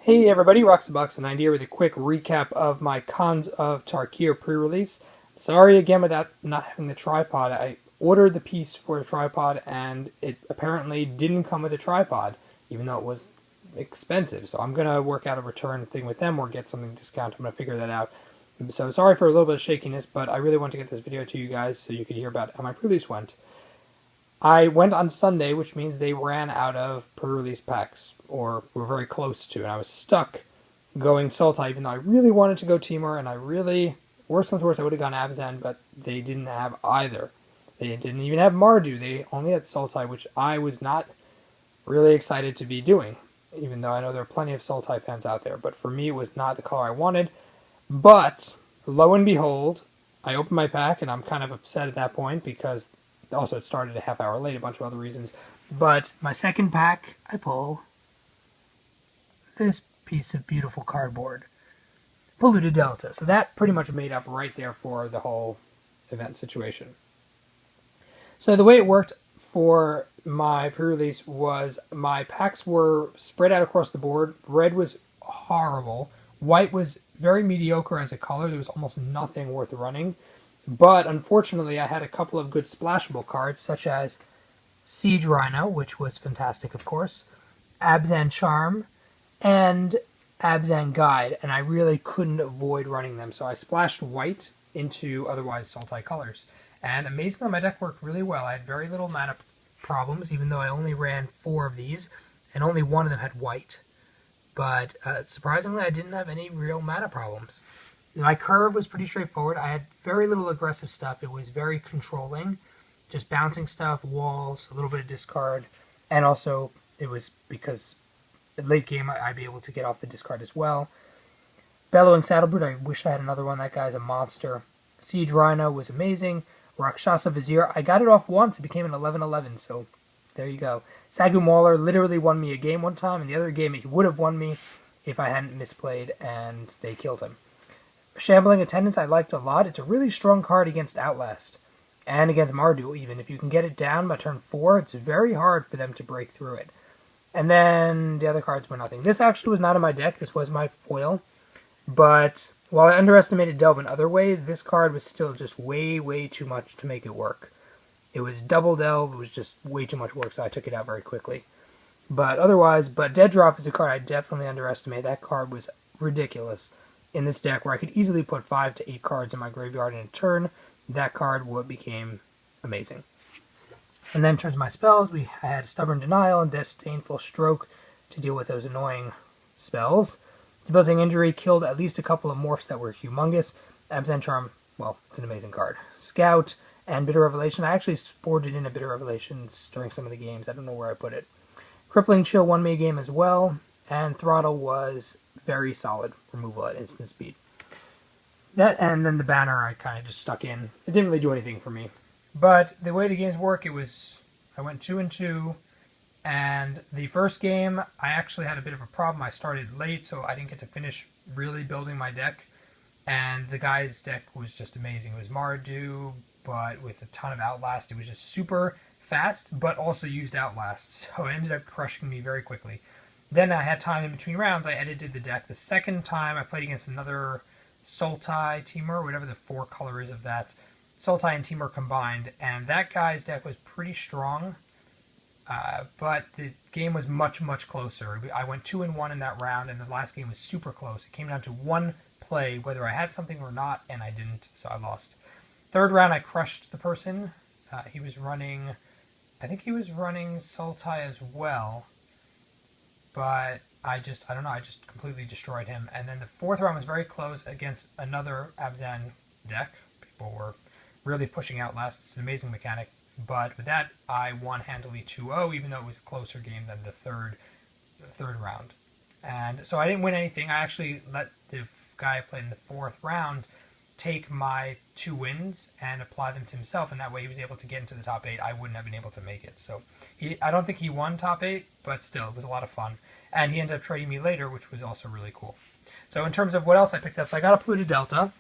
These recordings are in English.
Hey everybody, Roxabox9 here with a quick recap of my Cons of Tarkir pre-release. Sorry again about not having the tripod. I ordered the piece for a tripod and it apparently didn't come with a tripod, even though it was expensive. So I'm going to work out a return thing with them or get something discounted. I'm going to figure that out. So sorry for a little bit of shakiness, but I really want to get this video to you guys so you could hear about how my pre-release went. I went on Sunday, which means they ran out of pre-release packs, or were very close to, and I was stuck going Sultai, even though I really wanted to go Temur, and worst comes to worst, I would have gone Abzan, but they didn't have either. They didn't even have Mardu, they only had Sultai, which I was not really excited to be doing, even though I know there are plenty of Sultai fans out there, but for me it was not the color I wanted. But, lo and behold, I opened my pack, and I'm kind of upset at that point, because also, it started a half hour late, a bunch of other reasons. But my second pack, I pull this piece of beautiful cardboard. Polluted Delta. So that pretty much made up right there for the whole event situation. So the way it worked for my pre-release was my packs were spread out across the board. Red was horrible. White was very mediocre as a color. There was almost nothing worth running. But unfortunately, I had a couple of good splashable cards, such as Siege Rhino, which was fantastic, of course, Abzan Charm, and Abzan Guide, and I really couldn't avoid running them. So I splashed white into otherwise Sultai colors. And amazingly, my deck worked really well. I had very little mana problems, even though I only ran 4 of these, and only 1 of them had white. But surprisingly, I didn't have any real mana problems. My curve was pretty straightforward. I had very little aggressive stuff. It was very controlling. Just bouncing stuff, walls, a little bit of discard. And also, it was because late game, I'd be able to get off the discard as well. Bellowing Saddlebrute, I wish I had another one. That guy's a monster. Siege Rhino was amazing. Rakshasa Vizier, I got it off once. It became an 11-11, so there you go. Sagu Mauler literally won me a game one time, and the other game he would have won me if I hadn't misplayed, and they killed him. Shambling Attendants I liked a lot. It's a really strong card against Outlast, and against Mardu even. If you can get it down by turn 4, it's very hard for them to break through it. And then the other cards were nothing. This actually was not in my deck. This was my foil. But while I underestimated Delve in other ways, this card was still just way, way too much to make it work. It was double Delve. It was just way too much work, so I took it out very quickly. But Dead Drop is a card I definitely underestimated. That card was ridiculous. In this deck, where I could easily put 5 to 8 cards in my graveyard in a turn, that card became amazing. And then in terms of my spells, I had Stubborn Denial and Disdainful Stroke to deal with those annoying spells. Debilitating Injury killed at least a couple of morphs that were humongous. Abzan Charm, well, it's an amazing card. Scout and Bitter Revelation. I actually sported in a Bitter Revelations during some of the games. I don't know where I put it. Crippling Chill won me a game as well, and Throttle was very solid removal at instant speed. That, and then the banner I kind of just stuck in. It didn't really do anything for me. But the way the games work, I went 2-2, and the first game I actually had a bit of a problem. I started late, so I didn't get to finish really building my deck, and the guy's deck was just amazing. It was Mardu, but with a ton of Outlast. It was just super fast, but also used Outlast, so it ended up crushing me very quickly. Then I had time in between rounds. I edited the deck. The second time I played against another Sultai Temur, whatever the 4 color is of that. Sultai and Temur combined, and that guy's deck was pretty strong, but the game was much, much closer. I went 2-1 in that round, and the last game was super close. It came down to one play, whether I had something or not, and I didn't, so I lost. Third round, I crushed the person. He was running, I think he was running Sultai as well. But I don't know, I just completely destroyed him. And then the fourth round was very close against another Abzan deck. People were really pushing Outlast. It's an amazing mechanic. But with that, I won handily 2-0, even though it was a closer game than the third round. And so I didn't win anything. I actually let the guy I played in the 4th round take my 2 wins and apply them to himself, and that way he was able to get into the top 8. I wouldn't have been able to make it. So I don't think he won top 8, but still, it was a lot of fun. And he ended up trading me later, which was also really cool. So in terms of what else I picked up, so I got a Polluted Delta,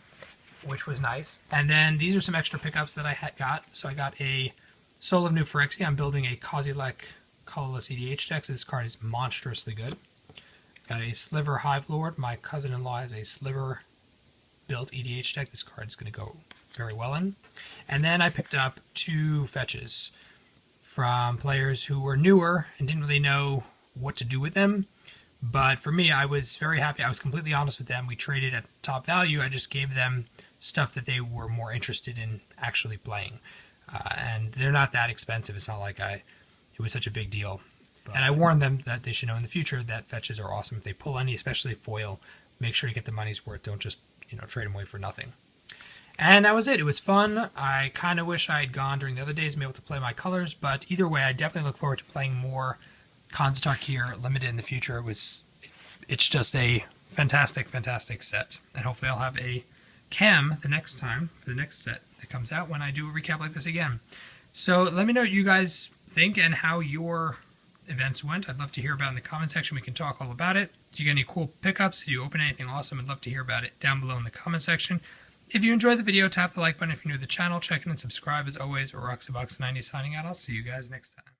which was nice. And then these are some extra pickups that I got. So I got a Soul of New Phyrexia. I'm building a Kozilek colorless EDH deck, so this card is monstrously good. Got a Sliver Hive Lord. My cousin-in-law has a Sliver built EDH deck. This card is going to go very well in. And then I picked up 2 fetches from players who were newer and didn't really know what to do with them. But for me, I was very happy. I was completely honest with them. We traded at top value. I just gave them stuff that they were more interested in actually playing. And they're not that expensive. It's not like it was such a big deal. And I warned them that they should know in the future that fetches are awesome. If they pull any, especially foil, make sure you get the money's worth. Don't just, trade them away for nothing. And that was it. It was fun. I kind of wish I had gone during the other days and been able to play my colors, but either way, I definitely look forward to playing more Khans of Tarkir Limited in the future. It's just a fantastic, fantastic set. And hopefully I'll have a cam the next time for the next set that comes out when I do a recap like this again. So let me know what you guys think and how your events went. I'd love to hear about it in the comment section. We can talk all about it. If you get any cool pickups, if you open anything awesome, I'd love to hear about it down below in the comment section. If you enjoyed the video, tap the like button. If you're new to the channel, check in and subscribe. As always, Roxabox90 signing out. I'll see you guys next time.